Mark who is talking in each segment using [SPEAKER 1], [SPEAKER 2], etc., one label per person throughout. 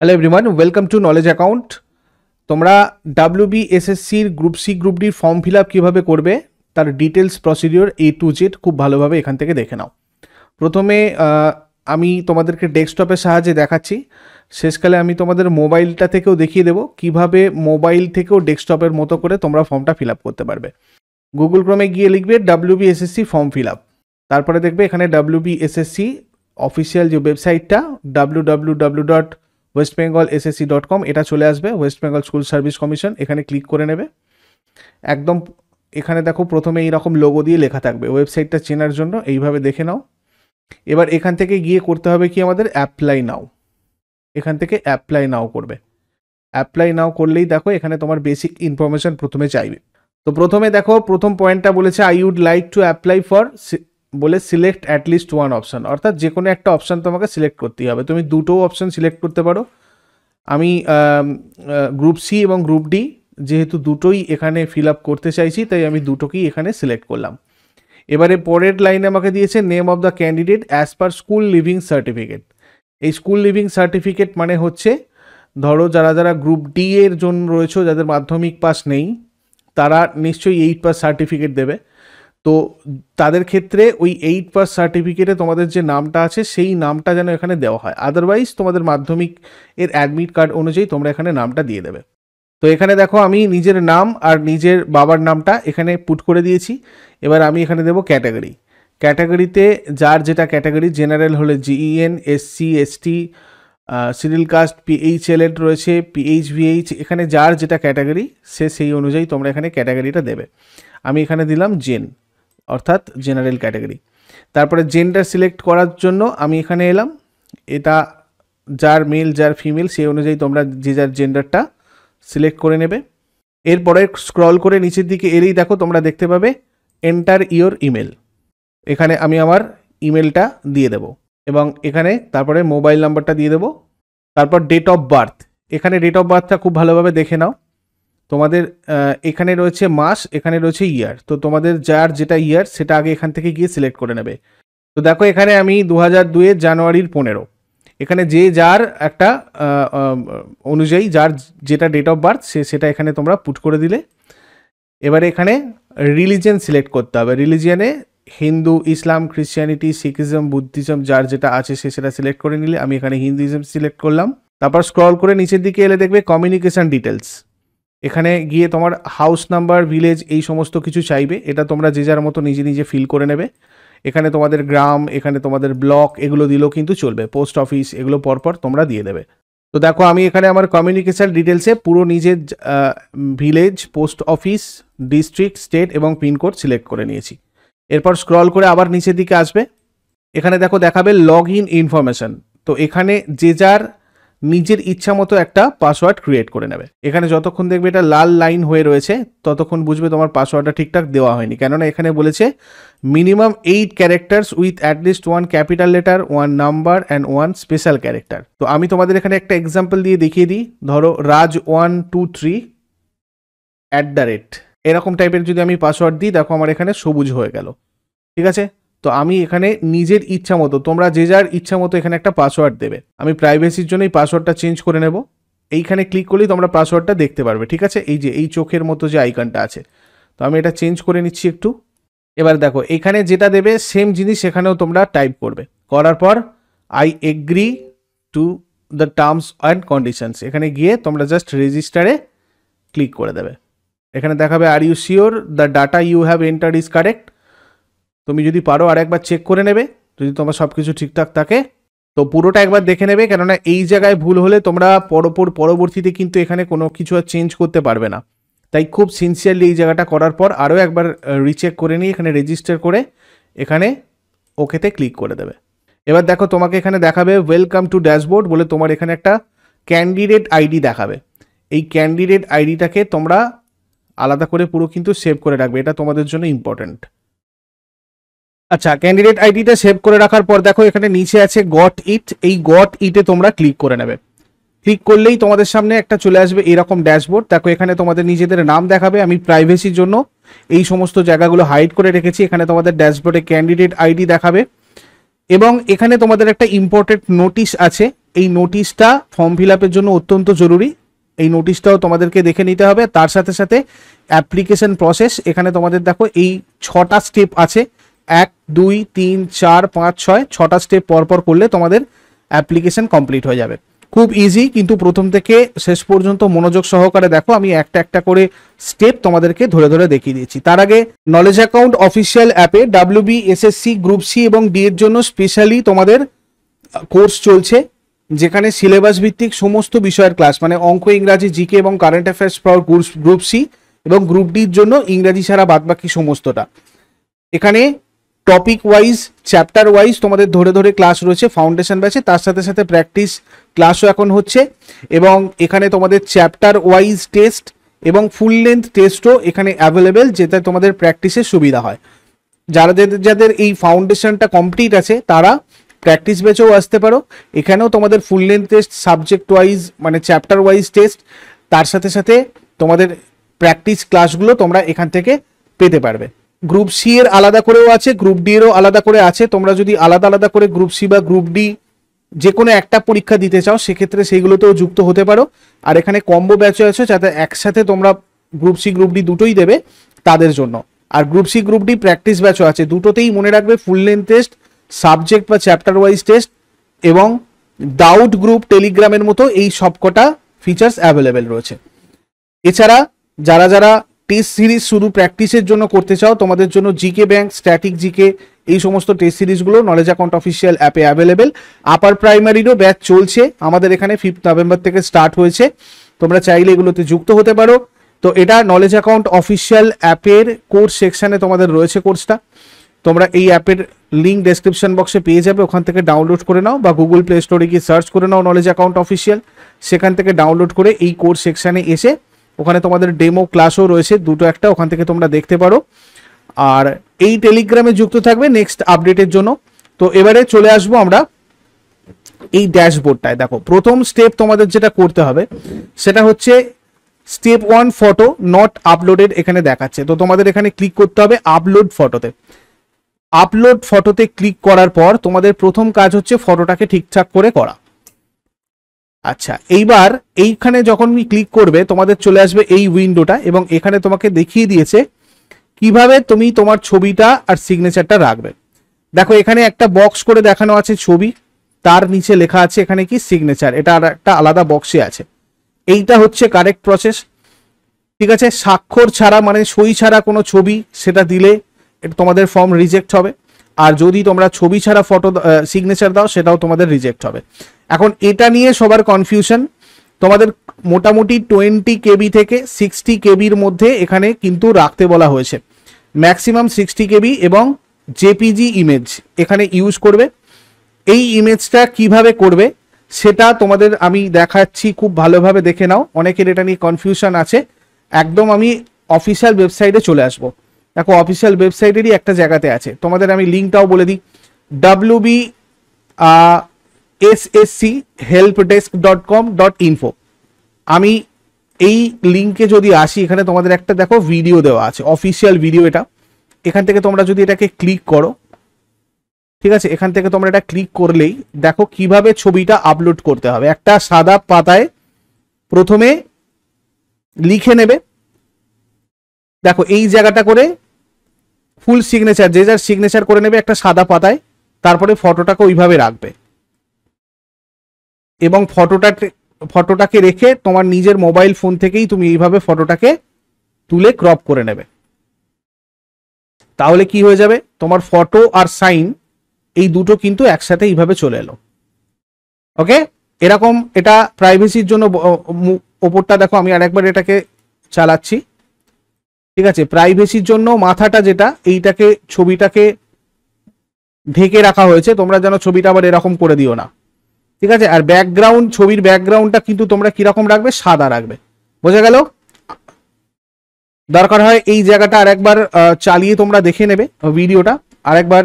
[SPEAKER 1] Hello everyone, welcome to knowledge account. তোমরা WBSSCর group C group ডির form fill up কীভাবে করবে তার details procedure A to Z খুব ভালোভাবে এখান থেকে দেখে নাও। প্রথমে আমি তোমাদেরকে ডেস্কটপের সাহায্যে দেখাচ্ছি, শেষকালে আমি তোমাদের মোবাইলটা থেকেও দেখিয়ে দেবো কীভাবে মোবাইল থেকেও ডেস্কটপের মতো করে তোমরা ফর্মটা ফিল আপ করতে পারবে। গুগল ক্রোমে গিয়ে লিখবে WBSSC ফর্ম ফিল আপ, তারপরে দেখবে এখানে WBSSC অফিসিয়াল যে ওয়েবসাইটটা www.westbengalssc.com এটা চলে আসবে, West Bengal school service commission. এখানে ক্লিক করে নেবে। একদম এখানে দেখো প্রথমে এইরকম লোগো দিয়ে লেখা থাকবে, ওয়েবসাইটটা চেনার জন্য এইভাবে দেখে নাও। এবার এখান থেকে গিয়ে করতে হবে কি আমাদের অ্যাপ্লাই নাও, এখান থেকে অ্যাপ্লাই নাও করবে। অ্যাপ্লাই নাও করলেই দেখো এখানে তোমার বেসিক ইনফরমেশন প্রথমে চাইবে। তো প্রথমে দেখো প্রথম পয়েন্টটা বলেছে I would like to apply for বলে সিলেক্ট অ্যাটলিস্ট ওয়ান অপশান, অর্থাৎ যে কোনো একটা অপশান তোমাকে সিলেক্ট করতেই হবে। তুমি দুটো অপশান সিলেক্ট করতে পারো। আমি গ্রুপ সি এবং গ্রুপ ডি যেহেতু দুটোই এখানে ফিল আপ করতে চাইছি, তাই আমি দুটোকেই এখানে সিলেক্ট করলাম। এবারে পরের লাইনে আমাকে দিয়েছে name of the candidate as per school living certificate. এই স্কুল লিভিং সার্টিফিকেট মানে হচ্ছে ধরো যারা যারা গ্রুপ ডি এর জন্য রয়েছে, যাদের মাধ্যমিক পাস নেই, তারা নিশ্চয়ই 8 পাস সার্টিফিকেট দেবে। তো তাদের ক্ষেত্রে ওই 8 পাস সার্টিফিকেটে তোমাদের যে নামটা আছে সেই নামটা যেন এখানে দেওয়া হয়, আদারওয়াইজ তোমাদের মাধ্যমিক এর অ্যাডমিট কার্ড অনুযায়ী তোমরা এখানে নামটা দিয়ে দেবে। তো এখানে দেখো আমি নিজের নাম আর নিজের বাবার নামটা এখানে পুট করে দিয়েছি। এবার আমি এখানে দেবো ক্যাটাগরি। ক্যাটাগরিতে যার যেটা ক্যাটাগরি, জেনারেল হলে GEN, SC, ST, serial caste PHL রয়েছে, PHVH, এখানে যার যেটা ক্যাটাগরি সে সেই অনুযায়ী তোমরা এখানে ক্যাটাগরিটা দেবে। আমি এখানে দিলাম জেন, অর্থাৎ জেনারেল ক্যাটাগরি। তারপরে জেন্ডার সিলেক্ট করার জন্য আমি এখানে এলাম, এটা যার মেল যার ফিমেল সেই অনুযায়ী তোমরা যে যার জেন্ডারটা সিলেক্ট করে নেবে। এরপরে স্ক্রল করে নিচের দিকে এলেই দেখো তোমরা দেখতে পাবে এন্টার ইওর ইমেল। এখানে আমি আমার ইমেলটা দিয়ে দেব এবং এখানে তারপরে মোবাইল নাম্বারটা দিয়ে দেবো। তারপর ডেট অফ বার্থ, এখানে ডেট অফ বার্থটা খুব ভালোভাবে দেখে নাও। তোমাদের এখানে রয়েছে মাস, এখানে রয়েছে ইয়ার, তো তোমাদের যার যেটা ইয়ার সেটা আগে এখান থেকে গিয়ে সিলেক্ট করে নেবে। তো দেখো এখানে আমি 2002 জানুয়ারির 15, এখানে যে যার একটা অনুযায়ী যার যেটা ডেট অফ বার্থ সেটা এখানে তোমরা পুট করে দিলে। এবারে এখানে রিলিজিয়ান সিলেক্ট করতে হবে। রিলিজিয়ানে হিন্দু, ইসলাম, খ্রিস্টিয়ানিটি, শিখিজম, বুদ্ধিজম যার যেটা আছে সেটা সিলেক্ট করে নিলে। আমি এখানে হিন্দুইজম সিলেক্ট করলাম। তারপর স্ক্রল করে নিচের দিকে এলে দেখবে কমিউনিকেশন ডিটেলস, এখানে গিয়ে তোমার হাউস নাম্বার, ভিলেজ এই সমস্ত কিছু চাইবে। এটা তোমরা যে যার মতো নিজে নিজে ফিল করে নেবে। এখানে তোমাদের গ্রাম, এখানে তোমাদের ব্লক এগুলো দিলেও কিন্তু চলবে, পোস্ট অফিস এগুলো পরপর তোমরা দিয়ে দেবে। তো দেখো আমি এখানে আমার কমিউনিকেশন ডিটেলসে পুরো নিজের village, post office, district, state এবং পিনকোড সিলেক্ট করে নিয়েছি। এরপর স্ক্রল করে আবার নিচের দিকে আসবে, এখানে দেখো দেখাবে লগ ইন ইনফরমেশন। তো এখানে যে যার নিজের ইচ্ছা মতো একটা পাসওয়ার্ড ক্রিয়েট করে নেবে। এখানে যতক্ষণ দেখবে এটা লাল লাইন হয়ে রয়েছে ততক্ষণ বুঝবে তোমার পাসওয়ার্ডটা ঠিকঠাক দেওয়া হয়নি, কেননা এখানে বলেছে minimum 8 characters with at least 1 capital letter, 1 number and 1 special character. তো আমি তোমাদের এখানে একটা এক্সাম্পল দিয়ে দেখিয়ে দিই। ধরো raj123 এরকম টাইপের যদি আমি পাসওয়ার্ড দিই, দেখো আমার এখানে সবুজ হয়ে গেল। ঠিক আছে, তো আমি এখানে নিজের ইচ্ছা মতো, তোমরা যে যার ইচ্ছা মতো এখানে একটা পাসওয়ার্ড দেবে। আমি প্রাইভেসির জন্য এই পাসওয়ার্ডটা চেঞ্জ করে নেব। এইখানে ক্লিক করলেই তোমরা পাসওয়ার্ডটা দেখতে পারবে। ঠিক আছে, এই যে এই চোখের মতো যে আইকনটা আছে, তো আমি এটা চেঞ্জ করে নিচ্ছি একটু। এবার দেখো এখানে যেটা দেবে সেম জিনিস এখানেও তোমরা টাইপ করবে। করার পর I agree to the terms and conditions, এখানে গিয়ে তোমরা জাস্ট রেজিস্টারে ক্লিক করে দেবে। এখানে দেখাবে are you sure the data you have entered is correct. তুমি যদি পারো আর একবার চেক করে নেবে, যদি তোমার সব কিছু ঠিকঠাক থাকে তো পুরোটা একবার দেখে নেবে, কেননা এই জায়গায় ভুল হলে তোমরা পরবর্তীতে কিন্তু এখানে কোনো কিছু আর চেঞ্জ করতে পারবে না। তাই খুব সিনসিয়ারলি এই জায়গাটা করার পর আরও একবার রিচেক করে নিয়ে এখানে রেজিস্টার করে এখানে ওকেতে ক্লিক করে দেবে। এবার দেখো তোমাকে এখানে দেখাবে ওয়েলকাম টু ড্যাশবোর্ড বলে, তোমার এখানে একটা ক্যান্ডিডেট আইডি দেখাবে। এই ক্যান্ডিডেট আইডিটাকে তোমরা আলাদা করে পুরো কিন্তু সেভ করে রাখবে, এটা তোমাদের জন্য ইম্পর্টেন্ট। আচ্ছা, ক্যান্ডিডেট আইডিটা সেভ করে রাখার পর দেখো এখানে নিচে আছে গট ইট, এই গট ইটে তোমরা ক্লিক করে নেবে। ক্লিক করলেই তোমাদের সামনে একটা চলে আসবে এরকম ড্যাশবোর্ড। দেখো এখানে তোমাদের নিজেদের নাম দেখাবে। আমি প্রাইভেসির জন্য এই সমস্ত জায়গাগুলো হাইড করে রেখেছি। এখানে তোমাদের ড্যাশবোর্ডে ক্যান্ডিডেট আইডি দেখাবে এবং এখানে তোমাদের একটা ইম্পর্টেন্ট নোটিশ আছে, এই নোটিশটা ফর্ম ফিল আপের জন্য অত্যন্ত জরুরি, এই নোটিশটাও তোমাদেরকে দেখে নিতে হবে। তার সাথে সাথে অ্যাপ্লিকেশন প্রসেস, এখানে তোমাদের দেখো এই 6টা স্টেপ আছে, 1 2 3 4 5 6, 6টা স্টেপ পরপর করলে তোমাদের অ্যাপ্লিকেশন কমপ্লিট হয়ে যাবে। খুব ইজি, কিন্তু প্রথম থেকে শেষ পর্যন্ত মনোযোগ সহকারে দেখো, আমি একটা একটা করে স্টেপ তোমাদেরকে ধরে ধরে দেখিয়ে দিয়েছি। তার আগে নলেজ অ্যাকাউন্ট অফিসিয়াল অ্যাপে WB SSC গ্রুপ সি এবং ডি এর জন্য স্পেশালি তোমাদের কোর্স চলছে, যেখানে সিলেবাস ভিত্তিক সমস্ত বিষয়ের ক্লাস, মানে অঙ্ক, ইংরাজি, জিকে এবং current affairs for group C এবং গ্রুপ ডির জন্য ইংরাজি ছাড়া বাদবাকি সমস্তটা। এখানে টপিক ওয়াইজ, চ্যাপ্টার ওয়াইজ তোমাদের ধরে ধরে ক্লাস রয়েছে ফাউন্ডেশন ব্যাচে, তার সাথে সাথে প্র্যাকটিস ক্লাসও এখন হচ্ছে, এবং এখানে তোমাদের চ্যাপ্টার ওয়াইজ টেস্ট এবং ফুল লেন্থ টেস্টও এখানে অ্যাভেলেবেল, যেটা তোমাদের প্র্যাকটিসের সুবিধা হয়। যাদের যাদের এই ফাউন্ডেশনটা কমপ্লিট আছে তারা প্র্যাকটিস ব্যাচেও আসতে পারো। এখানেও তোমাদের ফুল লেন্থ টেস্ট, সাবজেক্ট ওয়াইজ মানে চ্যাপ্টার ওয়াইজ টেস্ট, তার সাথে সাথে তোমাদের প্র্যাকটিস ক্লাসগুলো তোমরা এখান থেকে পেতে পারবে। গ্রুপ সি এর আলাদা করেও আছে, গ্রুপ ডি এরও আলাদা করে আছে। তোমরা যদি আলাদা আলাদা করে গ্রুপ সি বা গ্রুপ ডি যে কোনো একটা পরীক্ষা দিতে চাও, সেক্ষেত্রে সেইগুলোতেও যুক্ত হতে পারো। আর এখানে কম্বো ব্যাচও আছে, যাতে একসাথে তোমরা গ্রুপ সি গ্রুপ ডি দুটোই দেবে তাদের জন্য। আর group C group D practice ব্যাচও আছে, দুটোতেই মনে রাখবে ফুল লেন্থ টেস্ট, সাবজেক্ট বা চ্যাপ্টার ওয়াইজ টেস্ট এবং ডাউট গ্রুপ টেলিগ্রামের মতো এই সবকটা ফিচার্স অ্যাভেলেবেল রয়েছে। এছাড়া যারা যারা টেস্ট সিরিজ শুধু প্র্যাকটিসের জন্য করতে চাও, তোমাদের জন্য জিকে ব্যাংক, স্ট্যাটিক জিকে, এই সমস্ত টেস্ট সিরিজগুলো নলেজ অ্যাকাউন্ট অফিসিয়াল অ্যাপে অ্যাভেলেবেল। আপার প্রাইমারিরও ব্যাচ চলছে আমাদের এখানে, 5 নভেম্বর থেকে স্টার্ট হয়েছে, তোমরা চাইলে এগুলোতে যুক্ত হতে পারো। তো এটা নলেজ অ্যাকাউন্ট অফিসিয়াল অ্যাপের কোর্স সেকশনে তোমাদের রয়েছে কোর্সটা, তোমরা এই অ্যাপের লিঙ্ক ডেসক্রিপশন বক্সে পেয়ে যাবে, ওখান থেকে ডাউনলোড করে নাও, বা গুগল প্লে স্টোরে গিয়ে সার্চ করে নাও নলেজ অ্যাকাউন্ট অফিসিয়াল, সেখান থেকে ডাউনলোড করে এই কোর্স সেকশনে এসে ওখানে তোমাদের ডেমো ক্লাসও রয়েছে দুটো একটা, ওখান থেকে তোমরা দেখতে পারো। আর এই টেলিগ্রামে যুক্ত থাকবে নেক্সট আপডেটের জন্য। তো এবারে চলে আসবো আমরা এই ড্যাশবোর্ডটায়। দেখো প্রথম স্টেপ তোমাদের যেটা করতে হবে সেটা হচ্ছে স্টেপ 1, ফটো নট আপলোডেড এখানে দেখাচ্ছে, তো তোমাদের এখানে ক্লিক করতে হবে আপলোড ফটোতে। আপলোড ফটোতে ক্লিক করার পর তোমাদের প্রথম কাজ হচ্ছে ফটোটাকে ঠিকঠাক করে করা। আচ্ছা, এইবার এইখানে যখন ক্লিক করবে তোমাদের চলে আসবে এই উইন্ডোটা, এবং এখানে তোমাকে দেখিয়ে দিয়েছে কিভাবে তুমি তোমার ছবিটা আর সিগনেচারটা রাখবে। দেখো এখানে একটা বক্স করে দেখানো আছে ছবি, তার নিচে লেখা আছে এখানে কি সিগনেচার, এটা আর একটা আলাদা বক্সে আছে। এইটা হচ্ছে কারেক্ট প্রসেস, ঠিক আছে। স্বাক্ষর ছাড়া মানে সই ছাড়া কোনো ছবি সেটা দিলে এটা তোমাদের ফর্ম রিজেক্ট হবে, আর যদি তোমরা ছবি ছাড়া ফটো সিগনেচার দাও সেটাও তোমাদের রিজেক্ট হবে। এখন এটা নিয়ে সবার কনফিউশন, তোমাদের মোটামুটি 20 KB থেকে 60 KBর মধ্যে এখানে কিন্তু রাখতে বলা হয়েছে, ম্যাক্সিমাম 60 KB, এবং জেপিজি ইমেজ এখানে ইউজ করবে। এই ইমেজটা কিভাবে করবে সেটা তোমাদের আমি দেখাচ্ছি, খুব ভালোভাবে দেখে নাও, অনেকের এটা নিয়ে কনফিউশন আছে। একদম আমি অফিসিয়াল ওয়েবসাইটে চলে আসবো। দেখো অফিসিয়াল ওয়েবসাইটেরই একটা জায়গাতে আছে, তোমাদের আমি লিঙ্কটাও বলে দিই, wbsschelpdesk.com.info। আমি এই লিঙ্কে যদি আসি, এখানে তোমাদের একটা দেখো ভিডিও দেওয়া আছে, অফিসিয়াল ভিডিও এটা। এখান থেকে তোমরা যদি এটাকে ক্লিক করো, ঠিক আছে, এখান থেকে তোমরা এটা ক্লিক করলেই দেখো কিভাবে ছবিটা আপলোড করতে হবে। একটা সাদা পাতায় প্রথমে লিখে নেবে, দেখো এই জায়গাটা করে ফুল সিগনেচার, যে যার সিগনেচার করে নেবে একটা সাদা পাতায়, তারপরে ফটোটাকে ওইভাবে রাখবে, এবং ফটোটাকে রেখে তোমার নিজের মোবাইল ফোন থেকেই তুমি এইভাবে ফটোটাকে তুলে ক্রপ করে নেবে। তাহলে কি হয়ে যাবে, তোমার ফটো আর সাইন এই দুটো কিন্তু একসাথে এইভাবে চলে এলো। ওকে, এরকম এটা প্রাইভেসির জন্য ওপরটা দেখো, আমি আরেকবার এটাকে চালাচ্ছি, ঠিক আছে। প্রাইভেসির জন্য মাথাটা যেটা, এইটাকে ছবিটাকে ঢেকে রাখা হয়েছে, তোমরা যেন ছবিটা আবার এরকম করে দিও না, ঠিক আছে। আর ব্যাকগ্রাউন্ড, ছবির ব্যাকগ্রাউন্ডটা কিন্তু তোমরা কিরকম রাখবে, সাদা রাখবে, বোঝা গেল। দরকার হয় এই জায়গাটা আরেকবার চালিয়ে তোমরা দেখে নেবে ভিডিওটা, আরেকবার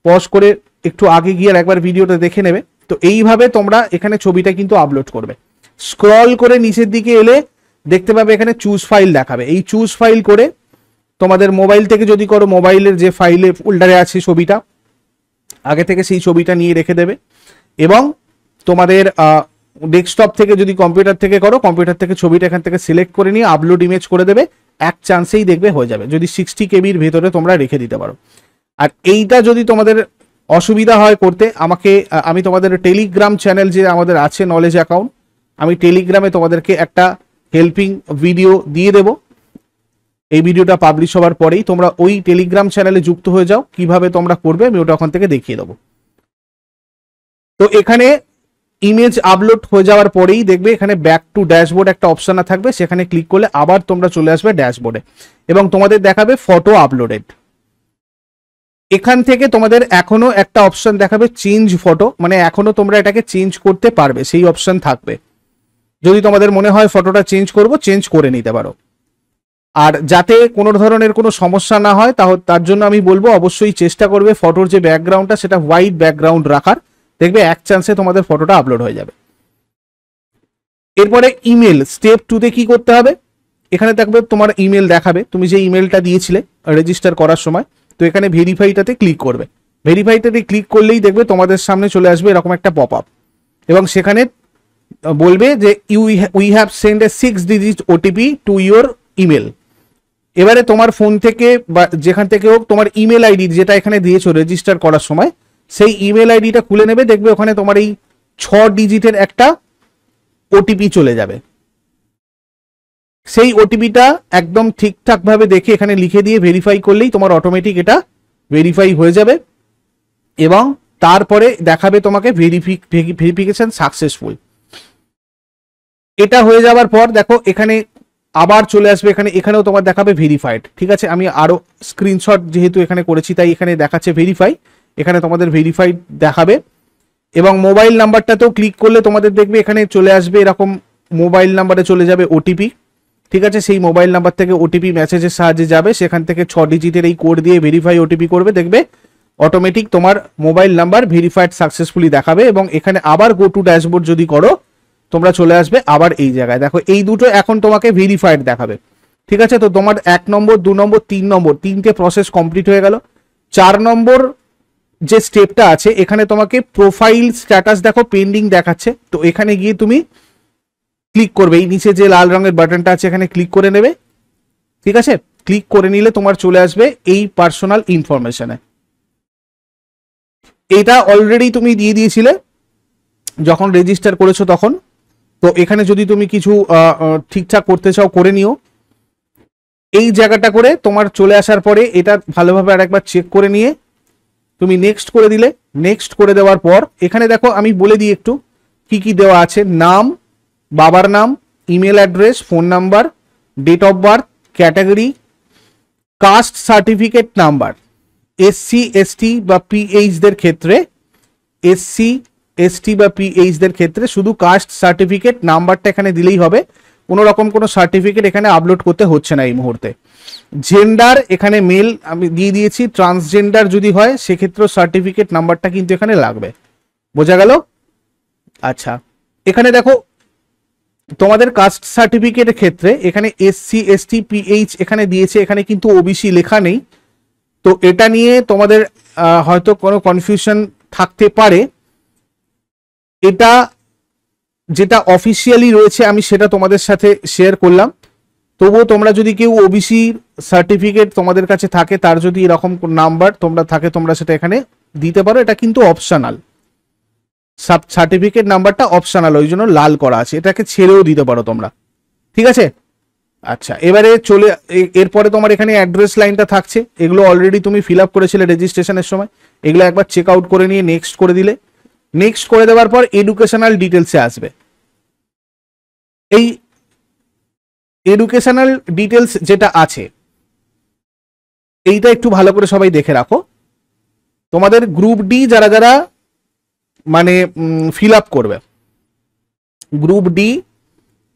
[SPEAKER 1] পজ করে একটু আগে গিয়ে আরেকবার ভিডিওটা দেখে নেবে। তো এইভাবে তোমরা এখানে ছবিটা কিন্তু আপলোড করবে। স্ক্রল করে নিচের দিকে এলে দেখতে পাবে এখানে চুজ ফাইল দেখাবে, এই চুজ ফাইল করে তোমাদের মোবাইল থেকে যদি করো, মোবাইলের যে ফাইলে ফোল্ডারে আছে ছবিটা আগে থেকে, সেই ছবিটা নিয়ে রেখে দেবে, এবং তোমাদের ডেস্কটপ থেকে যদি কম্পিউটার থেকে করো, কম্পিউটার থেকে ছবিটা এখান থেকে সিলেক্ট করে নিয়ে আপলোড ইমেজ করে দেবে, এক চান্সেই দেখবে হয়ে যাবে, যদি 60 কেবির ভেতরে তোমরা রেখে দিতে পারো। আর এইটা যদি তোমাদের অসুবিধা হয় করতে, আমি তোমাদের টেলিগ্রাম চ্যানেল যে আমাদের আছে নলেজ অ্যাকাউন্ট, আমি টেলিগ্রামে তোমাদেরকে একটা হেল্পিং ভিডিও দিয়ে দেব। এই ভিডিওটা পাবলিশ হওয়ার পরেই তোমরা ওই টেলিগ্রাম চ্যানেলে যুক্ত হয়ে যাও, কিভাবে তোমরা করবে আমি ওটা ওখান থেকে দেখিয়ে দেবো। তো এখানে ইমেজ আপলোড হয়ে যাওয়ার পরেই দেখবে এখানে ব্যাক টু ড্যাশবোর্ড একটা অপশন থাকবে, সেখানে ক্লিক করলে আবার তোমরা চলে আসবে ড্যাশবোর্ডে এবং তোমাদের দেখাবে ফটো আপলোডেড। এখান থেকে তোমাদের এখনো একটা অপশন দেখাবে চেঞ্জ ফটো, মানে এখনো তোমরা এটাকে চেঞ্জ করতে পারবে, সেই অপশন থাকবে। যদি তোমাদের মনে হয় ফটোটা চেঞ্জ করব, চেঞ্জ করে নিতে পারো। আর যাতে কোনো ধরনের কোনো সমস্যা না হয় তার জন্য আমি বলবো অবশ্যই চেষ্টা করবে ফটোর যে ব্যাকগ্রাউন্ডটা সেটা হোয়াইট ব্যাকগ্রাউন্ড রাখার, দেখবে এক চান্সে তোমাদের ফটোটা আপলোড হয়ে যাবে। এরপরে ইমেল স্টেপ 2তে কি করতে হবে, এখানে দেখবে তোমার ইমেল দেখাবে, তুমি যে ইমেলটা দিয়েছিলে রেজিস্টার করার সময়। তো এখানে ভেরিফাইটাতে ক্লিক করবে, ভেরিফাইটাতে ক্লিক করলেই দেখবে তোমাদের সামনে চলে আসবে এরকম একটা পপ আপ এবং সেখানে বলবে যে we have send A 6 digit OTP to your email. এবারে তোমার ফোন থেকে বা যেখান থেকে হোক তোমার ইমেল আইডি যেটা এখানে দিয়েছো রেজিস্টার করার সময়, সেই ইমেল আইডিটা খুলে নেবে, দেখবে ওখানে তোমার এই 6 ডিজিটের একটা ওটিপি চলে যাবে। সেই ওটিপিটা একদম ঠিকঠাক ভাবে দেখে এখানে লিখে দিয়ে ভেরিফাই করলেই তোমার অটোমেটিক এটা ভেরিফাই হয়ে যাবে এবং তারপরে দেখাবে তোমাকে ভেরিফিকেশন সাকসেসফুল। এটা হয়ে যাওয়ার পর দেখো এখানে আবার চলে আসবে, এখানেও তোমার দেখাবে ভেরিফাইড। ঠিক আছে, আমি আরো স্ক্রিনশট যেহেতু এখানে করেছি তাই এখানে দেখাচ্ছে ভেরিফাই, এখানে তোমাদের ভেরিফাইড দেখাবে এবং মোবাইল নাম্বারটাতেও ক্লিক করলে তোমাদের দেখবে এখানে চলে আসবে এরকম মোবাইল নাম্বারে চলে যাবে ওটিপি। ঠিক আছে, সেই মোবাইল নাম্বার থেকে ওটিপি মেসেজের সাহায্যে যাবে, সেখান থেকে 6 ডিজিটের এই কোড দিয়ে ভেরিফাই ওটিপি করবে, দেখবে অটোমেটিক তোমার মোবাইল নাম্বার ভেরিফাইড সাকসেসফুলি দেখাবে এবং এখানে আবার গো টু ড্যাশবোর্ড যদি করো তোমরা চলে আসবে আবার এই জায়গায়, দেখো এই দুটো এখন তোমাকে ভেরিফাইড দেখাবে। ঠিক আছে, তো তোমার 1 নম্বর 2 নম্বর 3 নম্বর 3টে প্রসেস কমপ্লিট হয়ে গেল। 4 নম্বর যে স্টেপটা আছে এখানে তোমাকে প্রোফাইল স্ট্যাটাস দেখো পেন্ডিং দেখাচ্ছে, তো এখানে গিয়ে তুমি ক্লিক করবে, এই নিচে যে লাল রঙের বাটনটা আছে এখানে ক্লিক করে নেবে। ঠিক আছে, ক্লিক করে নিলে তোমার চলে আসবে এই পার্সোনাল ইনফরমেশনে। এটা অলরেডি তুমি দিয়ে দিয়েছিলে যখন রেজিস্টার করেছো তখন, তো এখানে যদি তুমি কিছু ঠিকঠাক করতে চাও করে নিও। এই জায়গাটা করে তোমার চলে আসার পরে এটা ভালোভাবে আরেকবার চেক করে নিয়ে তুমি নেক্সট করে দিলে। নেক্সট করে দেওয়ার পর এখানে দেখো আমি বলে দিই একটু কি কি দেওয়া আছে, নাম, বাবার নাম, email address, phone number, date of birth, category, caste certificate number. SC ST বা পিএইচ দের ক্ষেত্রে, এসসি এসটি বা পিএইচ দের ক্ষেত্রে শুধু কাস্ট সার্টিফিকেট নাম্বারটা এখানে দিলেই হবে, কোনো রকম কোনো সার্টিফিকেট এখানে আপলোড করতে হচ্ছে না এই মুহূর্তে। জেন্ডার এখানে মেল আমি দিয়ে দিয়েছি, ট্রান্সজেন্ডার যদি হয় সেক্ষেত্রেও সার্টিফিকেট নাম্বারটা কিন্তু এখানে লাগবে। বোঝা গেল? আচ্ছা, এখানে দেখো তোমাদের কাস্ট সার্টিফিকেটের ক্ষেত্রে এখানে এসসি এসটি পিএইচ এখানে দিয়েছে, এখানে কিন্তু ওবিসি লেখা নেই, তো এটা নিয়ে তোমাদের হয়তো কোনো কনফিউশন থাকতে পারে। এটা যেটা অফিসিয়ালি রয়েছে আমি সেটা তোমাদের সাথে শেয়ার করলাম, তবুও তোমরা যদি কেউ ওবিসি সার্টিফিকেট তোমাদের কাছে থাকে, তার যদি এরকম নাম্বার তোমরা থাকে তোমরা সেটা এখানে দিতে পারো, এটা কিন্তু অপশনাল, সার্টিফিকেট নাম্বারটা অপশনাল, ওই জন্য লাল করা আছে, এটাকে ছেড়েও দিতে পারো তোমরা। ঠিক আছে, আচ্ছা এবারে এরপরে তোমার এখানে অ্যাড্রেস লাইনটা থাকছে, এগুলো অলরেডি তুমি ফিল আপ করেছিলে রেজিস্ট্রেশনের সময়, এগুলো একবার চেক আউট করে নিয়ে নেক্সট করে দিলে। নেক্সট করে দেওয়ার পর এডুকেশনাল ডিটেলসে আসবে। এই এডুকেশনাল ডিটেলস যেটা আছে এইটা একটু ভালো করে সবাই দেখে রাখো। তোমাদের গ্রুপ ডি যারা যারা মানে ফিল আপ করবে, গ্রুপ ডি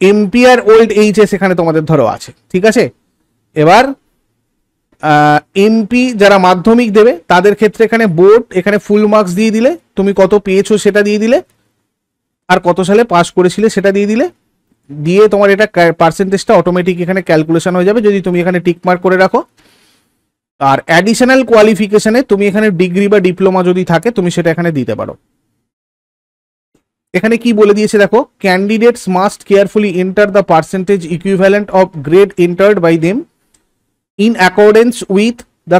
[SPEAKER 1] এমপি আর ওল্ড এইচএস এখানে তোমাদের ধরো আছে। ঠিক আছে, এবার এমপি যারা মাধ্যমিক দেবে তাদের ক্ষেত্রে এখানে বোর্ড, এখানে ফুল মার্কস দিয়ে দিলে, তুমি কত পেয়েছো সেটা দিয়ে দিলে, আর কত সালে পাস করেছিলে সেটা দিয়ে দিলে, দিয়ে তোমার এটা পার্সেন্টেজটা অটোমেটিক এখানে ক্যালকুলেশন হয়ে যাবে যদি তুমি এখানে টিক মার্ক করে রাখো। আর অ্যাডিশনাল কোয়ালিফিকেশনে তুমি এখানে ডিগ্রি বা ডিপ্লোমা যদি থাকে তুমি সেটা এখানে দিতে পারো। এখানে কি বলে দিয়েছে দেখো, candidates must carefully enter the percentage equivalent of grade entered by them in accordance with the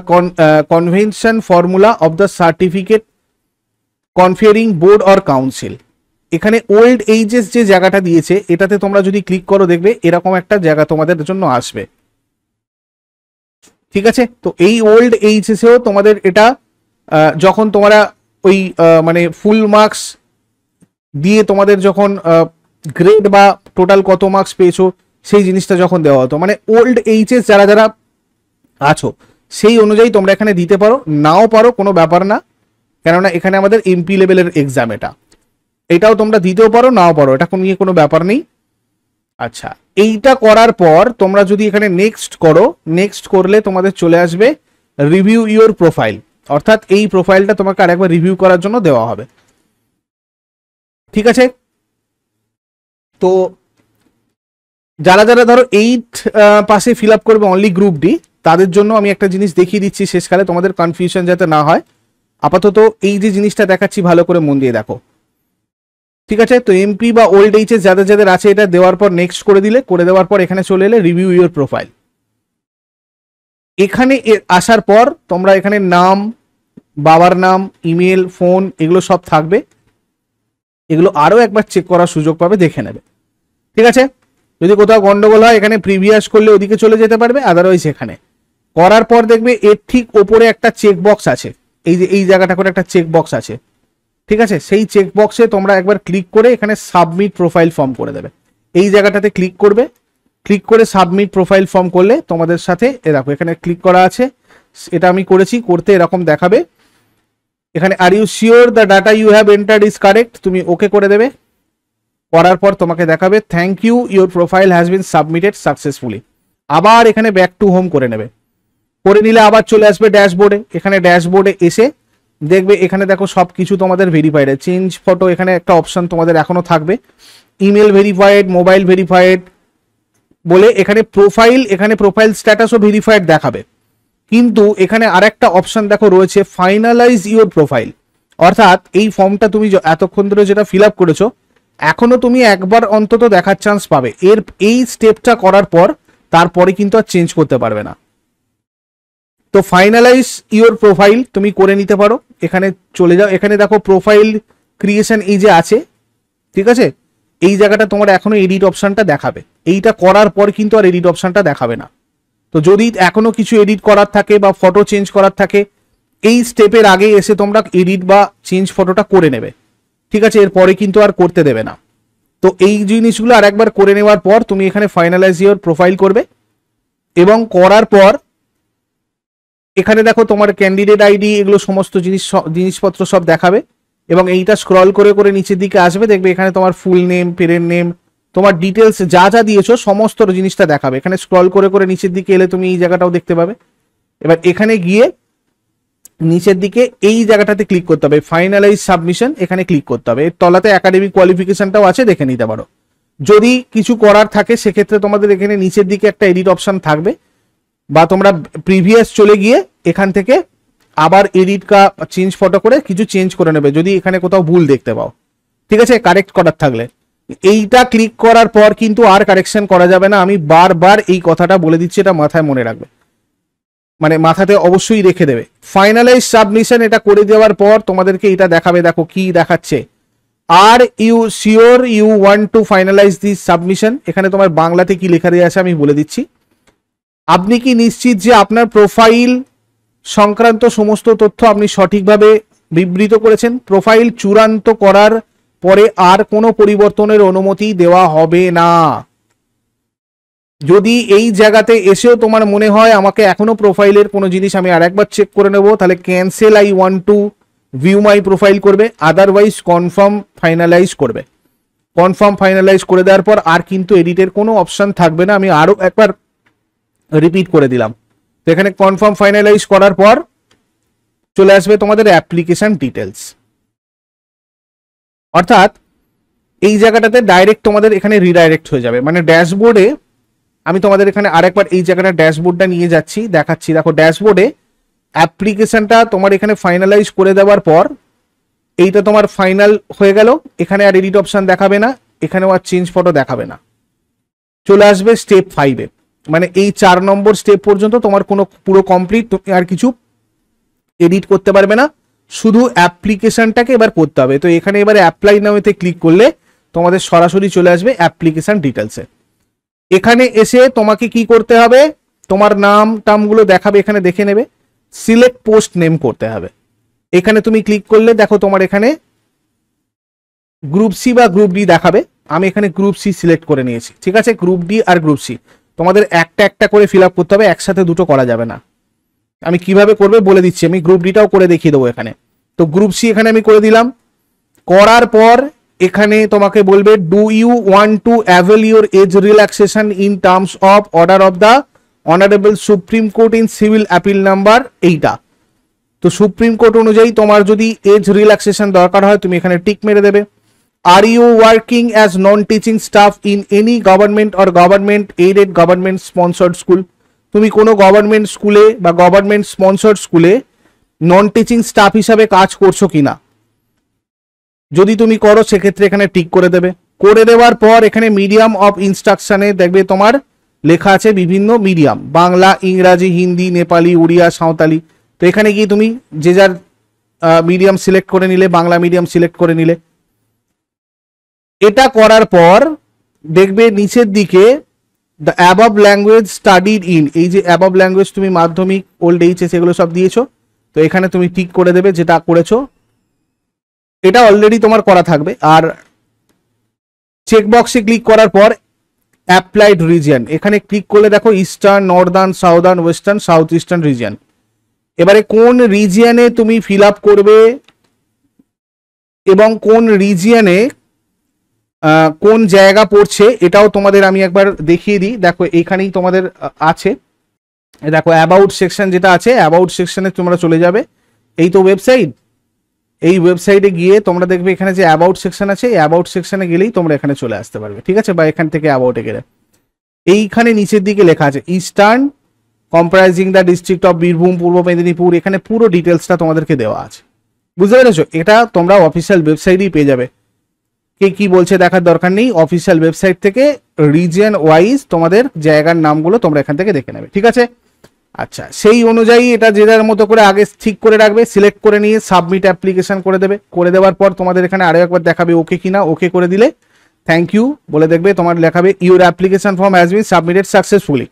[SPEAKER 1] convention formula of the certificate conferring board or council. এখানে ওল্ড এইজেস যে জায়গাটা দিয়েছে এটাতে তোমরা যদি ক্লিক করো দেখবে এরকম একটা জায়গা তোমাদের জন্য আসবে। ঠিক আছে, তো এই ওল্ড এইচএসেও তোমাদের এটা যখন তোমরা ওই মানে ফুল মার্কস দিয়ে তোমাদের যখন গ্রেড বা টোটাল কত মার্কস পেয়েছো সেই জিনিসটা যখন দেওয়া হতো, মানে ওল্ড এইচএস যারা যারা আছো সেই অনুযায়ী তোমরা এখানে দিতে পারো, নাও পারো কোনো ব্যাপার না, কেননা এখানে আমাদের এমপি লেভেলের এক্সাম এটাও তোমরা দিতেও পারো নাও পারো, এটা নিয়ে কোনো ব্যাপার নেই। আচ্ছা, এইটা করার পর তোমরা যদি এখানে নেক্সট করো, নেক্সট করলে তোমাদের চলে আসবে রিভিউ ইওর প্রোফাইল, অর্থাৎ এই প্রোফাইলটা তোমাকে আরেকবার রিভিউ করার জন্য দেওয়া হবে। ঠিক আছে, তো যারা যারা ধরো 8 পাশে ফিল আপ করবে অনলি গ্রুপ ডি, তাদের জন্য আমি একটা জিনিস দেখিয়ে দিচ্ছি শেষকালে, তোমাদের কনফিউশন যাতে না হয়। আপাতত এই যে জিনিসটা দেখাচ্ছি ভালো করে মন দিয়ে দেখো। ঠিক আছে, তো এমপি বা ওল্ড এইচএস যাদের যাদের আছে এটা দেওয়ার পর নেক্সট করে দিলে, করে দেওয়ার পর এখানে চলে এলে রিভিউ ইওর প্রোফাইল। এখানে আসার পর তোমরা এখানে নাম, বাবার নাম, ইমেল, ফোন এগুলো সব থাকবে, এগুলো আরো একবার চেক করার সুযোগ পাবে, দেখে নেবে। ঠিক আছে, যদি কোথাও গন্ডগোল হয় এখানে প্রিভিয়াস করলে ওদিকে চলে যেতে পারবে, আদারওয়াইজ এখানে করার পর দেখবে এর ঠিক ওপরে একটা চেক বক্স আছে, এই যে এই জায়গাটা করে একটা চেক বক্স আছে। ঠিক আছে, সেই চেক বক্সে তোমরা একবার ক্লিক করে এখানে সাবমিট প্রোফাইল ফর্ম করে দেবে, এই জায়গাটাতে ক্লিক করবে, ক্লিক করে সাবমিট প্রোফাইল ফর্ম করলে তোমাদের সাথে দেখো এখানে ক্লিক করা আছে, এটা আমি করেছি, করতে এরকম দেখাবে। এখানে are you sure the data you have entered is correct, তুমি ওকে করে দেবে। করার পর তোমাকে দেখাবে thank you your profile has been submitted successfully. আবার এখানে ব্যাক টু হোম করে নেবে, করে নিলে আবার চলে আসবে ড্যাশবোর্ডে। এখানে ড্যাশবোর্ডে এসে দেখবে এখানে দেখো সবকিছু তোমাদের ভেরিফাইড, চেঞ্জ ফটো এখানে একটা অপশন তোমাদের এখনো থাকবে, ইমেল ভেরিফাইড, মোবাইল ভেরিফাইড বলে এখানে প্রোফাইল স্ট্যাটাসও ভেরিফাইড দেখাবে। কিন্তু এখানে আরেকটা অপশন দেখো রয়েছে ফাইনালাইজ ইওর প্রোফাইল, অর্থাৎ এই ফর্মটা তুমি এতক্ষণ ধরে যেটা ফিল আপ করেছো এখনো তুমি একবার অন্তত দেখার চান্স পাবে, এই স্টেপটা করার পর তারপরে কিন্তু আর চেঞ্জ করতে পারবে না। তো ফাইনালাইজ ইওর প্রোফাইল তুমি করে নিতে পারো, এখানে চলে যাও, এখানে দেখো প্রোফাইল ক্রিয়েশন এই যে আছে, ঠিক আছে, এই জায়গাটা তোমার এখনো এডিট অপশনটা দেখাবে, এইটা করার পর কিন্তু আর এডিট অপশনটা দেখাবে না। তো যদি এখনো কিছু এডিট করার থাকে বা ফটো চেঞ্জ করার থাকে, এই স্টেপের আগে এসে তোমরা এডিট বা চেঞ্জ ফটোটা করে নেবে। ঠিক আছে, এরপরে কিন্তু আর করতে দেবে না। তো এই জিনিসগুলো আর একবার করে নেওয়ার পর তুমি এখানে ফাইনালাইজ ইওর প্রোফাইল করবে, এবং করার পর এখানে দেখো তোমার ক্যান্ডিডেট আইডি এগুলো সমস্ত জিনিসপত্র সব দেখাবে, এবং এইটা স্ক্রল করে করে নিচের দিকে আসবে, দেখবে এখানে তোমার ফুল নেম, পেরেন্ট নেম, তোমার ডিটেলস যা যা দিয়েছো সমস্ত জিনিসটা দেখাবে। এখানে স্ক্রল করে করে নিচের দিকে এলে তুমি এই জায়গাটাও দেখতে পাবে। এবার এখানে গিয়ে নিচের দিকে এই জায়গাটাতে ক্লিক করতে হবে, ফাইনালাইজ সাবমিশন, এখানে ক্লিক করতে হবে। এর তলাতে একাডেমিক কোয়ালিফিকেশনটাও আছে, দেখে নিতে পারো। যদি কিছু করার থাকে সেক্ষেত্রে তোমাদের এখানে নিচের দিকে একটা এডিট অপশন থাকবে, বা তোমরা প্রিভিয়াস চলে গিয়ে এখান থেকে আবার এডিট কা চেঞ্জ ফটো করে কিছু চেঞ্জ করে নেবে যদি এখানে কোথাও ভুল দেখতে পাও। ঠিক আছে, কারেক্ট করার থাকলে এইটা ক্লিক করার পর কিন্তু আর কারেকশন করা যাবে না। আমি বারবার এই কথাটা বলে দিচ্ছি, এটা মাথায় মনে রাখবে, মানে মাথাতে অবশ্যই রেখে দেবে। ফাইনালাইজ সাবমিশন এটা করে দেওয়ার পর তোমাদেরকে এটা দেখাবে, দেখো কি দেখাচ্ছে, are you sure you want to finalize this submission. এখানে তোমার বাংলাতে কি লেখা দেওয়া আছে আমি বলে দিচ্ছি। আপনি কি নিশ্চিত যে আপনার প্রোফাইল সংক্রান্ত সমস্ত তথ্য আপনি সঠিকভাবে বিবৃত করেছেন? প্রোফাইল চূড়ান্ত করার পরে আর কোনো পরিবর্তনের অনুমতি দেওয়া হবে না। যদি এই জায়গাতে এসেও তোমার মনে হয় আমাকে এখনো প্রোফাইলের কোনো জিনিস আমি আর একবার চেক করে নেব, তাহলে cancel I want to view my profile করবে, আদারওয়াইজ কনফার্ম ফাইনালাইজ করবে। কনফার্ম ফাইনালাইজ করে দেওয়ার পর আর কিন্তু এডিটের কোনো অপশন থাকবে না। আমি আরো একবার রিপিট করে দিলাম। তো এখানে কনফার্ম ফাইনালাইজ করার পর চলে আসবে তোমাদের অ্যাপ্লিকেশন ডিটেলস, অর্থাৎ এই জায়গাটাতে ডাইরেক্ট তোমাদের এখানে রিডাইরেক্ট হয়ে যাবে। মানে ড্যাশবোর্ডে আমি তোমাদের এখানে আরেকবার এই জায়গাটা ড্যাশবোর্ডটা নিয়ে যাচ্ছি, দেখাচ্ছি। দেখো ড্যাশবোর্ডে অ্যাপ্লিকেশনটা তোমার এখানে ফাইনালাইজ করে দেওয়ার পর এইটা তোমার ফাইনাল হয়ে গেল। এখানে আর এডিট অপশন দেখাবে না, এখানেও আর চেঞ্জ ফটো দেখাবে না। চলে আসবে স্টেপ 5-এ, মানে এই 4 নম্বর স্টেপ পর্যন্ত তোমার কোনো পুরো কমপ্লিট, তুমি আর কিছু এডিট করতে পারবে না, শুধু অ্যাপ্লিকেশনটাকে এবার করতে হবে। তো এখানে এবারে অ্যাপ্লাই নাওতে ক্লিক করলে তোমাদের সরাসরি চলে আসবে অ্যাপ্লিকেশন ডিটেলসে। এখানে এসে তোমাকে কি করতে হবে, তোমার নাম টামগুলো দেখাবে, এখানে দেখে নেবে, সিলেক্ট পোস্ট নেম করতে হবে। এখানে তুমি ক্লিক করলে দেখো তোমার এখানে গ্রুপ সি বা গ্রুপ ডি দেখাবে। আমি এখানে গ্রুপ সি সিলেক্ট করে নিয়েছি, ঠিক আছে। গ্রুপ ডি আর গ্রুপ সি তোমাদের একটা একটা করে ফিল আপ করতে হবে, একসাথে দুটো করা যাবে না। আমি কিভাবে করবে বলে দিচ্ছি, আমি গ্রুপ ডিটাও করে দেখিয়ে দেবো এখানে। তো গ্রুপ সি এখানে আমি করে দিলাম। করার পর এখানে তোমাকে বলবে do you want to avail your age relaxation in terms of order of the honourable Supreme Court in civil appeal number, এইটা। তো সুপ্রিম কোর্ট অনুযায়ী তোমার যদি এজ রিল্যাক্সেশন দরকার হয় তুমি এখানে টিক মেরে দেবে। Are you working as non teaching staff in any government or government aided government sponsored school, তুমি কোনো গভর্নমেন্ট স্কুলে বা গভর্নমেন্ট স্পন্সর্ড স্কুলে নন টিচিং স্টাফ হিসাবে কাজ করছো কিনা, যদি তুমি করো সেক্ষেত্রে এখানে টিক করে দেবে। করে দেওয়ার পর এখানে মিডিয়াম অফ ইনস্ট্রাকশনে দেখবে তোমার লেখা আছে বিভিন্ন মিডিয়াম, বাংলা, ইংরাজি, হিন্দি, নেপালি, উড়িয়া, সাঁওতালি। তো এখানে গিয়ে তুমি যে যার মিডিয়াম সিলেক্ট করে নিলে, বাংলা মিডিয়াম সিলেক্ট করে নিলে। এটা করার পর দেখবে নিচের দিকে the above language studied in, এই যে অ্যাবভ ল্যাঙ্গুয়েজ তুমি মাধ্যমিক, ওল্ড এইচএস এগুলো সব দিয়েছো, তো এখানে তুমি টিক করে দেবে যেটা করেছো, এটা অলরেডি তোমার করা থাকবে। আর চেকবক্সে ক্লিক করার পর অ্যাপ্লাইড রিজিয়ন, এখানে ক্লিক করলে দেখো eastern, Northern, southern, western, south eastern region. এবারে কোন রিজিয়নে তুমি ফিল আপ করবে এবং কোন রিজিয়নে কোন জায়গা পড়ছে এটাও তোমাদের আমি একবার দেখিয়ে দিই। দেখো এইখানেই তোমাদের আছে, দেখো অ্যাবাউট সেকশন যেটা আছে, অ্যাবাউট সেকশনে তোমরা চলে যাবে। এই তো ওয়েবসাইট, এই ওয়েবসাইটে গিয়ে তোমরা দেখবে এখানে যে অ্যাবাউট সেকশন আছে, এই অ্যাবাউট সেকশনে গেলেই তোমরা এখানে চলে আসতে পারবে, ঠিক আছে। বা এখান থেকে অ্যাবাউটে গেলে এইখানে নিচের দিকে লেখা আছে eastern comprising the district of Birbhum, পূর্ব মেদিনীপুর, এখানে পুরো ডিটেলসটা তোমাদেরকে দেওয়া আছে, বুঝতে পেরেছো। এটা তোমরা অফিসিয়াল ওয়েবসাইটেই পেয়ে যাবে, কে কি বলছে দেখার দরকার নেই। অফিসিয়াল ওয়েবসাইট থেকে রিজিয়ন ওয়াইজ তোমাদের জায়গার নামগুলো তোমরা এখান থেকে দেখে নেবে, ঠিক আছে। আচ্ছা, সেই অনুযায়ী এটা যে যার মতো করে আগে ঠিক করে রাখবে, সিলেক্ট করে নিয়ে সাবমিট অ্যাপ্লিকেশন করে দেবে। করে দেওয়ার পর তোমাদের এখানে আরো একবার দেখাবে ওকে কিনা, ওকে করে দিলে থ্যাংক ইউ বলে দেখবে তোমার লেখাবে your application form has been submitted successfully.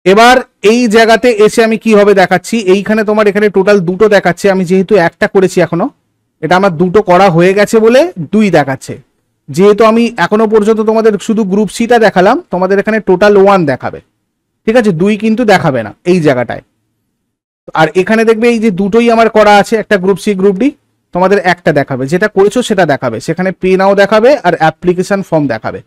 [SPEAKER 1] এবার এই জায়গাতে এসে আমি কি হবে দেখাচ্ছি, এইখানে তোমার এখানে টোটাল দুটো দেখাচ্ছে, আমি যেহেতু একটা করেছি এখনো, এটা আমার দুটো করা হয়ে গেছে বলে 2 দেখাচ্ছে। যেহেতু আমি এখনো পর্যন্ত তোমাদের শুধু গ্রুপ সিটা দেখালাম, তোমাদের এখানে টোটাল 1 দেখাবে, ঠিক আছে, 2 কিন্তু দেখাবে না এই জায়গাটায়। আর এখানে দেখবে এই যে দুটোই আমার করা আছে, একটা গ্রুপ সি গ্রুপ ডি, তোমাদের একটা দেখাবে, যেটা করেছো সেটা দেখাবে, সেখানে পে নাও দেখাবে আর অ্যাপ্লিকেশন ফর্ম দেখাবে।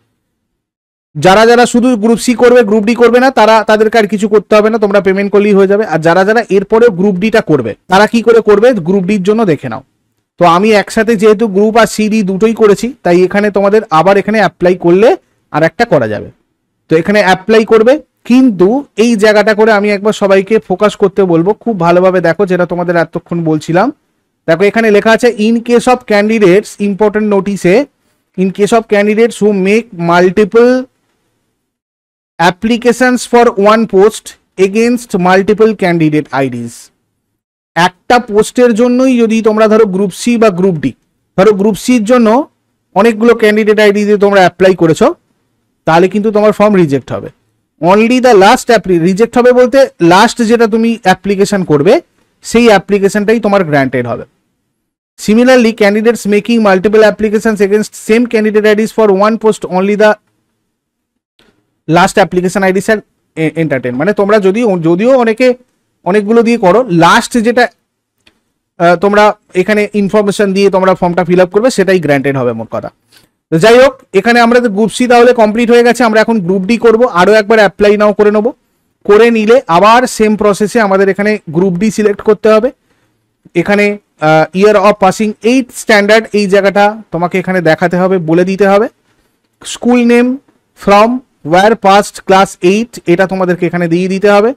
[SPEAKER 1] যারা যারা শুধু গ্রুপ সি করবে, গ্রুপ ডি করবে না, তাদেরকে আর কিছু করতে হবে না, তোমরা পেমেন্ট করলেই হয়ে যাবে। আর যারা যারা এরপরেও গ্রুপ ডিটা করবে তারা কি করে করবে, গ্রুপ ডির জন্য দেখে নাও। তো আমি একসাথে যেহেতু গ্রুপ আর সিডি দুটোই করেছি, তাই এখানে তোমাদের আবার এখানে অ্যাপ্লাই করলে আর একটা করা যাবে। তো এখানে অ্যাপ্লাই করবে, কিন্তু এই জায়গাটা করে আমি একবার সবাইকে ফোকাস করতে বলবো, খুব ভালোভাবে দেখো, যেটা তোমাদের এতক্ষণ বলছিলাম। দেখো এখানে লেখা আছে in case of candidates, important নোটিসে, in case of candidates who make multiple applications for one post against multiple candidate IDs, একটা পোস্টের জন্যই যদি তোমরা ধরো গ্রুপ সি বা গ্রুপ ডি, ধরো গ্রুপ সির জন্য অনেকগুলো ক্যান্ডিডেট আইডি দিয়ে তোমরা অ্যাপ্লাই করেছো, তাহলে কিন্তু তোমার ফর্ম রিজেক্ট হবে। অনলি দ্য লাস্ট রিজেক্ট হবে বলতে লাস্ট যেটা তুমি অ্যাপ্লিকেশন করবে সেই অ্যাপ্লিকেশনটাই তোমার গ্র্যান্টেড হবে। Similarly candidates making multiple applications against same candidate IDs for one post only the last application IDs are entertain, মানে তোমরা যদিও অনেকগুলো দিয়ে করো, লাস্ট যেটা তোমরা এখানে ইনফরমেশন দিয়ে তোমরা ফর্মটা ফিল আপ করবে সেটাই গ্র্যান্টেড হবে, মোট কথা। তো যাই হোক, এখানে আমরা গ্রুপ সি তাহলে কমপ্লিট হয়ে গেছে, আমরা এখন গ্রুপ ডি করবো, আরো একবার অ্যাপ্লাই নাও করে নেবো। করে নিলে আবার সেম প্রসেসে আমাদের এখানে গ্রুপ ডি সিলেক্ট করতে হবে। এখানে ইয়ার অফ পাসিং 8 স্ট্যান্ডার্ড, এই জায়গাটা তোমাকে এখানে দেখাতে হবে, বলে দিতে হবে। School name, from where passed class 8, এটা তোমাদেরকে এখানে দিয়ে দিতে হবে।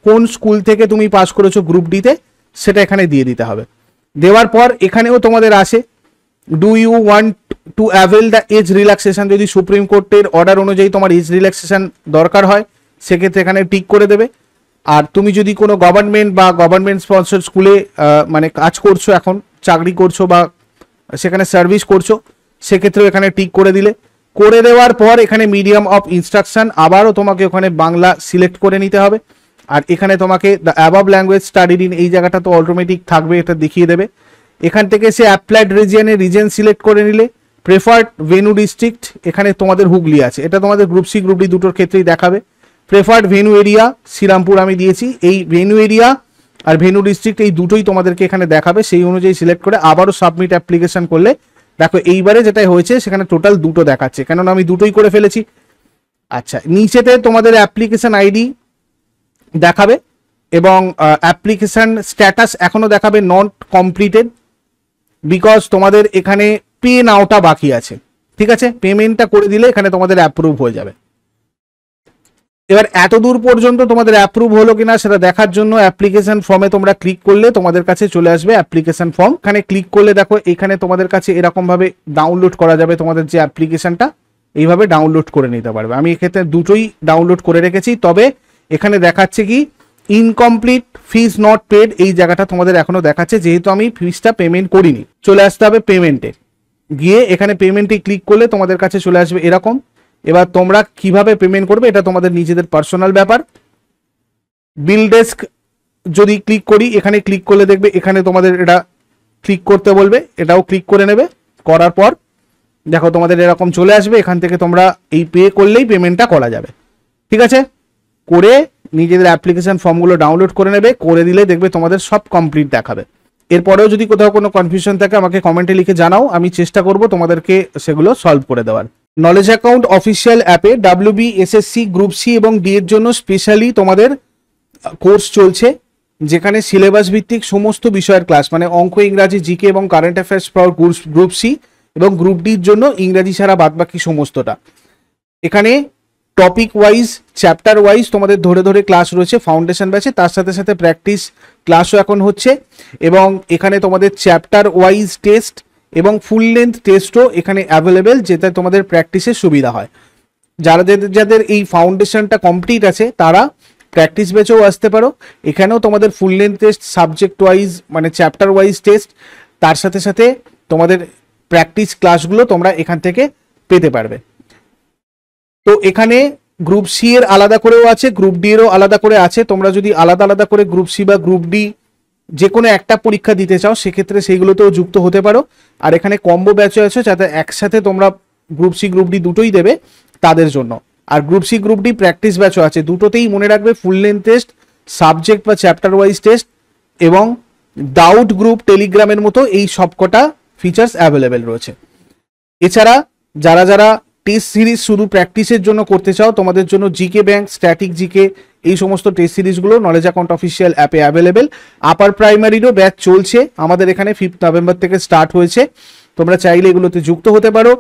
[SPEAKER 1] কোন স্কুল থেকে তুমি পাস করেছো গ্রুপ ডিতে সেটা এখানে দিয়ে দিতে হবে। দেওয়ার পর এখানেও তোমাদের আসে do you want to avail the age relaxation, যদি সুপ্রিম কোর্টের অর্ডার অনুযায়ী তোমার এজ রিল্যাক্সেশন দরকার হয় সেক্ষেত্রে এখানে টিক করে দেবে। আর তুমি যদি কোনো গভর্নমেন্ট বা গভর্নমেন্ট স্পন্সর স্কুলে মানে কাজ করছো, এখন চাকরি করছো বা সেখানে সার্ভিস করছো, সেক্ষেত্রেও এখানে টিক করে দিলে। করে দেওয়ার পর এখানে মিডিয়াম অফ ইনস্ট্রাকশন, আবারও তোমাকে ওখানে বাংলা সিলেক্ট করে নিতে হবে। আর এখানে তোমাকে the above language studied in, এই জায়গাটা তো অটোমেটিক থাকবে, এটা দেখিয়ে দেবে। এখান থেকে সে অ্যাপ্লাইড রিজিয়ন সিলেক্ট করে নিলে। প্রেফার্ড ভেনু ডিস্ট্রিক্ট, এখানে তোমাদের হুগলি আছে, এটা তোমাদের গ্রুপ সি গ্রুপ ডি দুটোর ক্ষেত্রেই দেখাবে। প্রেফার্ড ভেনু এরিয়া শ্রীরামপুর আমি দিয়েছি, এই ভেনু এরিয়া আর ভেনু ডিস্ট্রিক্ট এই দুটোই তোমাদেরকে এখানে দেখাবে, সেই অনুযায়ী সিলেক্ট করে আবারও সাবমিট অ্যাপ্লিকেশন করলে দেখো এইবারে যেটা হয়েছে সেখানে টোটাল দুটো দেখাচ্ছে, কেননা আমি দুটোই করে ফেলেছি। আচ্ছা, নিচেতে তোমাদের অ্যাপ্লিকেশন আইডি দেখাবে এবং অ্যাপ্লিকেশন স্ট্যাটাস এখনো দেখাবে নট কমপ্লিটেড, বিকজ তোমাদের এখানে পে নাওটা বাকি আছে। ঠিক আছে, পেমেন্টটা করে দিলে এখানে তোমাদের অ্যাপ্রুভ হয়ে যাবে। এবার এত দূর পর্যন্ত তোমাদের অ্যাপ্রুভ হলো কিনা সেটা দেখার জন্য অ্যাপ্লিকেশন ফর্মে তোমরা ক্লিক করলে তোমাদের কাছে চলে আসবে অ্যাপ্লিকেশন ফর্ম। এখানে ক্লিক করলে দেখো এখানে তোমাদের কাছে এরকম ভাবে ডাউনলোড করা যাবে তোমাদের যে অ্যাপ্লিকেশনটা, এইভাবে ডাউনলোড করে নিতে পারবে। আমি এক্ষেত্রে দুটোই ডাউনলোড করে রেখেছি, তবে এখানে দেখাচ্ছে কি ইনকমপ্লিট ফিজ নট পেড, এই জায়গাটা তোমাদের এখনো দেখাচ্ছে, যেহেতু আমি ফিজটা পেমেন্ট করিনি। চলে আসতে হবে পেমেন্টে, গিয়ে এখানে পেমেন্টে ক্লিক করলে তোমাদের কাছে চলে আসবে এরকম। এবার তোমরা কিভাবে পেমেন্ট করবে এটা তোমাদের নিজেদের পার্সোনাল ব্যাপার। বিল ডেস্ক যদি ক্লিক করি, এখানে ক্লিক করলে দেখবে এখানে তোমাদের এটা ক্লিক করতে বলবে, এটাও ক্লিক করে নেবে। করার পর দেখো তোমাদের এরকম চলে আসবে, এখান থেকে তোমরা এই পে করলেই পেমেন্টটা করা যাবে। ঠিক আছে, করে নিজেদের অ্যাপ্লিকেশন ফর্মগুলো ডাউনলোড করে নেবে, করে দিলে দেখবে তোমাদের সব কমপ্লিট দেখাবে। এরপরেও যদি কোথাও কোনো কনফিউশন থাকে আমাকে কমেন্টে লিখে জানাও, আমি চেষ্টা করব তোমাদেরকে সেগুলো সলভ করে দেওয়ার। নলেজ অ্যাকাউন্ট অফিসিয়াল অ্যাপে ডাব্লিউবি, এসএসসি, গ্রুপ সি এবং ডি এর জন্য স্পেশালি তোমাদের কোর্স চলছে, যেখানে সিলেবাস ভিত্তিক সমস্ত বিষয়ের ক্লাস, মানে অঙ্ক, ইংরাজি, জিকে এবং current affairs for group C এবং গ্রুপ ডির জন্য ইংরাজি ছাড়া বাদবাকি সমস্তটা। এখানে টপিক ওয়াইজ, চ্যাপ্টার ওয়াইজ তোমাদের ধরে ধরে ক্লাস রয়েছে ফাউন্ডেশন ব্যাচে, তার সাথে সাথে প্র্যাকটিস ক্লাসও এখন হচ্ছে। এবং এখানে তোমাদের চ্যাপ্টার ওয়াইজ টেস্ট এবং ফুল লেন্থ টেস্টও এখানে অ্যাভেলেবেল, যেটা তোমাদের প্র্যাকটিসের সুবিধা হয়। যাদের যাদের এই ফাউন্ডেশনটা কমপ্লিট আছে তারা প্র্যাকটিস ব্যাচেও আসতে পারো। এখানেও তোমাদের ফুল লেন্থ টেস্ট, সাবজেক্ট ওয়াইজ মানে চ্যাপ্টার ওয়াইজ টেস্ট, তার সাথে সাথে তোমাদের প্র্যাকটিস ক্লাসগুলো তোমরা এখান থেকে পেতে পারবে। তো এখানে গ্রুপ সি এর আলাদা করেও আছে, গ্রুপ ডি এরও আলাদা করে আছে। তোমরা যদি আলাদা আলাদা করে গ্রুপ সি বা গ্রুপ ডি যে কোনো একটা পরীক্ষা দিতে চাও সেক্ষেত্রে সেইগুলোতেও যুক্ত হতে পারো। আর এখানে কম্বো ব্যাচও আছে, যাতে একসাথে তোমরা গ্রুপ সি গ্রুপ ডি দুটোই দেবে তাদের জন্য। আর group C group D practice ব্যাচও আছে, দুটোতেই মনে রাখবে ফুল লেন্থ টেস্ট, সাবজেক্ট বা চ্যাপ্টার ওয়াইজ টেস্ট এবং ডাউট গ্রুপ টেলিগ্রামের মতো এই সবকটা ফিচার্স অ্যাভেলেবেল রয়েছে। এছাড়া যারা যারা টেস্ট সিরিজ শুধু প্র্যাকটিসের জন্য করতে চাও, তোমাদের জন্য জিকে ব্যাংক, স্ট্যাটিক জিকে, এই সমস্ত টেস্ট সিরিজগুলো নলেজ অ্যাকাউন্ট অফিসিয়াল অ্যাপে অ্যাভেলেবেল। আপার প্রাইমারিরও ব্যাচ চলছে, আমাদের এখানে 5 নভেম্বর থেকে স্টার্ট হয়েছে, তোমরা চাইলে এগুলোতে যুক্ত হতে পারো।